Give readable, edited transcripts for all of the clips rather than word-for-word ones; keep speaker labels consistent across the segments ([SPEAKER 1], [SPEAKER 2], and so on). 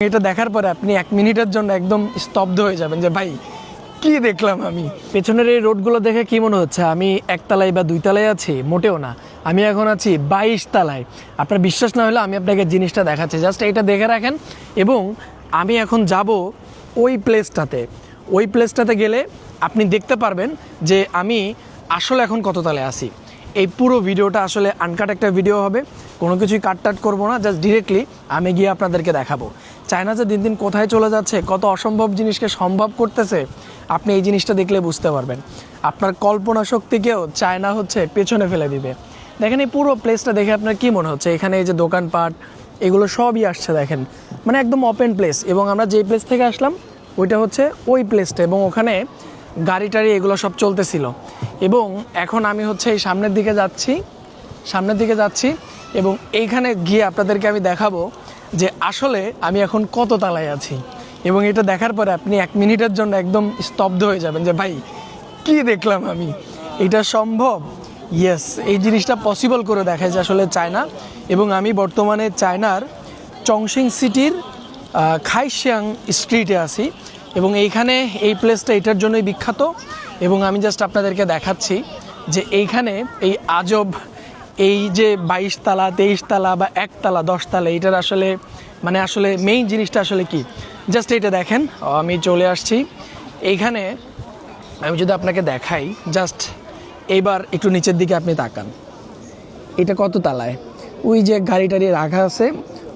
[SPEAKER 1] এটা দেখার পরে আপনি 1 মিনিটের জন্য একদম স্তব্ধ হয়ে যাবেন যে ভাই কি দেখলাম আমি। পেছনের এই রোডগুলো দেখে কি মনে হচ্ছে আমি 1 তলায় বা 2 তলায় আছি? মোটেও না, আমি এখন আছি 22 তলায়। আপনার বিশ্বাস না হলে আমি আপনাকে জিনিসটা দেখাচ্ছি, জাস্ট এটা দেখে রাখেন। এবং আমি এখন যাব ওই প্লেসটাতে গেলে আপনি দেখতে পারবেন যে আমি আসলে এখন কত তলায় আছি। এই পুরো ভিডিওটা আসলে আনকাট একটা ভিডিও হবে, কোনো কিছুই কাট করবো না, জাস্ট ডিরেক্টলি আমি গিয়ে আপনাদেরকে দেখাবো চায়না যে দিন দিন কোথায় চলে যাচ্ছে, কত অসম্ভব জিনিসকে সম্ভব করতেছে। আপনি এই জিনিসটা দেখলে বুঝতে পারবেন, আপনার কল্পনা শক্তিকেও চায়না পেছনে ফেলে দিবে। দেখেন এই পুরো প্লেসটা দেখে আপনার কি মনে হচ্ছে? এখানে এই যে দোকানপাট এগুলো সবই আসছে, দেখেন মানে একদম ওপেন প্লেস। এবং আমরা যেই প্লেস থেকে আসলাম ওইটা হচ্ছে ওই প্লেসটা, এবং ওখানে গাড়ি টাড়ি এগুলো সব চলতেছিল। এবং এখন আমি এই সামনের দিকে যাচ্ছি এবং এইখানে গিয়ে আপনাদেরকে আমি দেখাবো যে আসলে আমি এখন কত তলায় আছি। এবং এটা দেখার পরে আপনি 1 মিনিটের জন্য একদম স্তব্ধ হয়ে যাবেন যে ভাই কি দেখলাম আমি। এটা সম্ভব, ইয়েস, এই জিনিসটা পসিবল করে দেখায় যে আসলে চায়না। এবং আমি বর্তমানে চায়নার চংশিং সিটির খাইশিয়াং স্ট্রিটে আছি। এবং এইখানে এই প্লেসটা এটার জন্যই বিখ্যাত। এবং আমি জাস্ট আপনাদেরকে দেখাচ্ছি যে এইখানে এই আজব এই যে 22 তলা 23 তলা বা 1 তলা 10 তলা এটার আসলে মেইন জিনিসটা আসলে কি, জাস্ট এটা দেখেন। আমি চলে আসছি এইখানে। আমি যদি আপনাকে দেখাই, জাস্ট এইবার একটু নিচের দিকে আপনি তাকান, এটা কত তলায়? ওই যে গাড়ি টাড়ি রাখা আছে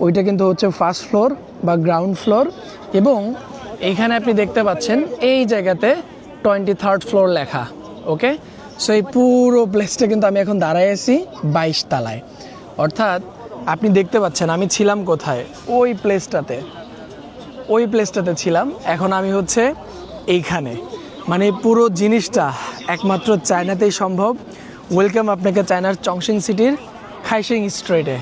[SPEAKER 1] ওইটা কিন্তু ফার্স্ট ফ্লোর বা গ্রাউন্ড ফ্লোর। এবং এইখানে আপনি দেখতে পাচ্ছেন এই জায়গাতে 23rd ফ্লোর লেখা। ওকে, সো এই পুরো প্লেসটা কিন্তু আমি এখন দাঁড়ায় আছি 22 তলায়। অর্থাৎ আপনি দেখতে পাচ্ছেন আমি ছিলাম কোথায়, ওই প্লেসটাতে ছিলাম। এখন আমি এইখানে। মানে পুরো জিনিসটা একমাত্র চায়নাতেই সম্ভব। ওয়েলকাম আপনাকে চায়নার চংশিং সিটির খাইশিয়াং স্ট্রিটে।